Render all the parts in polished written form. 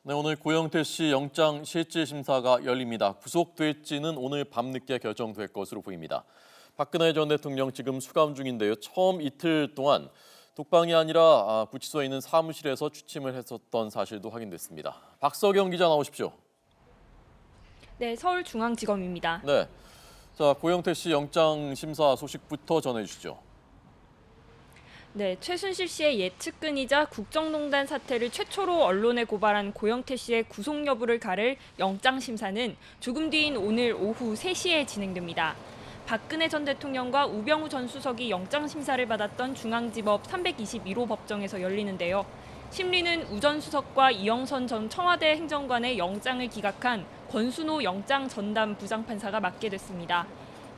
네, 오늘 고영태 씨 영장 실질 심사가 열립니다. 구속될지는 오늘 밤늦게 결정될 것으로 보입니다. 박근혜 전 대통령 지금 수감 중인데요. 처음 이틀 동안 독방이 아니라 구치소에 있는 사무실에서 취침을 했었던 사실도 확인됐습니다. 박서경 기자 나오십시오. 네, 서울중앙지검입니다. 네, 자 고영태 씨 영장 심사 소식부터 전해주시죠. 네, 최순실 씨의 예측근이자 국정농단 사태를 최초로 언론에 고발한 고영태 씨의 구속 여부를 가를 영장 심사는 조금 뒤인 오늘 오후 3시에 진행됩니다. 박근혜 전 대통령과 우병우 전 수석이 영장 심사를 받았던 중앙지법 321호 법정에서 열리는데요. 심리는 우 전 수석과 이영선 전 청와대 행정관의 영장을 기각한 권순호 영장 전담 부장판사가 맡게 됐습니다.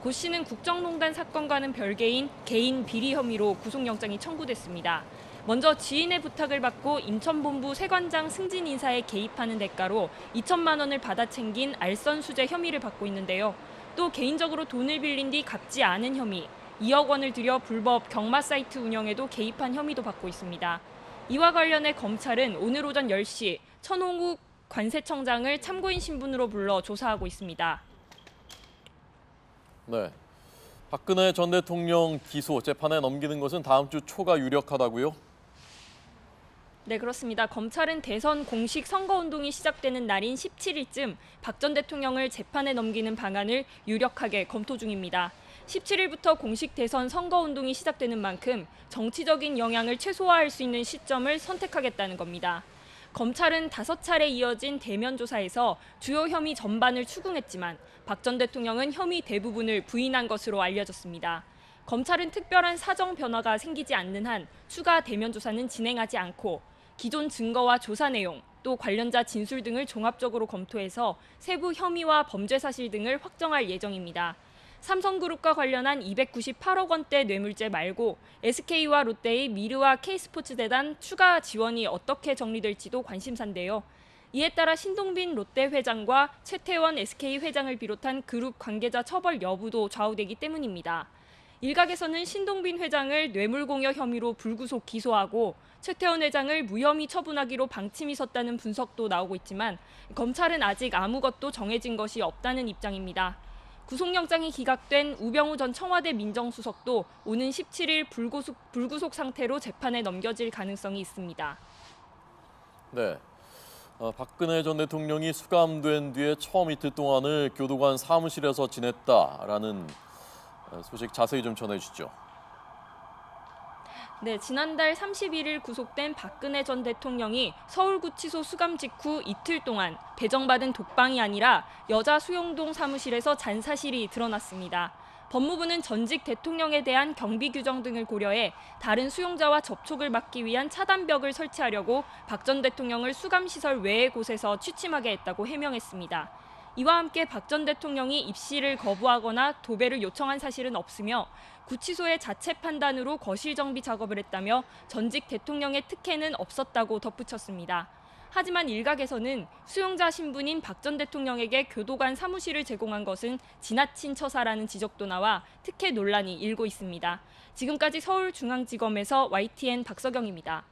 고 씨는 국정농단 사건과는 별개인 개인 비리 혐의로 구속영장이 청구됐습니다. 먼저 지인의 부탁을 받고 인천본부 세관장 승진 인사에 개입하는 대가로 2천만 원을 받아 챙긴 알선 수재 혐의를 받고 있는데요. 또 개인적으로 돈을 빌린 뒤 갚지 않은 혐의, 2억 원을 들여 불법 경마 사이트 운영에도 개입한 혐의도 받고 있습니다. 이와 관련해 검찰은 오늘 오전 10시 천홍욱 관세청장을 참고인 신분으로 불러 조사하고 있습니다. 네, 박근혜 전 대통령 기소 재판에 넘기는 것은 다음 주 초가 유력하다고요? 네, 그렇습니다. 검찰은 대선 공식 선거운동이 시작되는 날인 17일쯤 박 전 대통령을 재판에 넘기는 방안을 유력하게 검토 중입니다. 17일부터 공식 대선 선거운동이 시작되는 만큼 정치적인 영향을 최소화할 수 있는 시점을 선택하겠다는 겁니다. 검찰은 5차례 이어진 대면 조사에서 주요 혐의 전반을 추궁했지만 박 전 대통령은 혐의 대부분을 부인한 것으로 알려졌습니다. 검찰은 특별한 사정 변화가 생기지 않는 한 추가 대면 조사는 진행하지 않고 기존 증거와 조사 내용, 또 관련자 진술 등을 종합적으로 검토해서 세부 혐의와 범죄 사실 등을 확정할 예정입니다. 삼성그룹과 관련한 298억 원대 뇌물죄 말고 SK와 롯데의 미르와 K스포츠재단 추가 지원이 어떻게 정리될지도 관심사인데요. 이에 따라 신동빈 롯데 회장과 최태원 SK 회장을 비롯한 그룹 관계자 처벌 여부도 좌우되기 때문입니다. 일각에서는 신동빈 회장을 뇌물공여 혐의로 불구속 기소하고 최태원 회장을 무혐의 처분하기로 방침이 섰다는 분석도 나오고 있지만 검찰은 아직 아무것도 정해진 것이 없다는 입장입니다. 구속영장이 기각된 우병우 전 청와대 민정수석도 오는 17일 불구속 상태로 재판에 넘겨질 가능성이 있습니다. 네, 박근혜 전 대통령이 수감된 뒤에 처음 이틀 동안을 교도관 사무실에서 지냈다라는 소식 자세히 좀 전해주시죠. 네, 지난달 31일 구속된 박근혜 전 대통령이 서울구치소 수감 직후 이틀 동안 배정받은 독방이 아니라 여자 수용동 사무실에서 잔 사실이 드러났습니다. 법무부는 전직 대통령에 대한 경비 규정 등을 고려해 다른 수용자와 접촉을 막기 위한 차단벽을 설치하려고 박 전 대통령을 수감시설 외의 곳에서 취침하게 했다고 해명했습니다. 이와 함께 박 전 대통령이 입실을 거부하거나 도배를 요청한 사실은 없으며 구치소의 자체 판단으로 거실 정비 작업을 했다며 전직 대통령의 특혜는 없었다고 덧붙였습니다. 하지만 일각에서는 수용자 신분인 박 전 대통령에게 교도관 사무실을 제공한 것은 지나친 처사라는 지적도 나와 특혜 논란이 일고 있습니다. 지금까지 서울중앙지검에서 YTN 박서경입니다.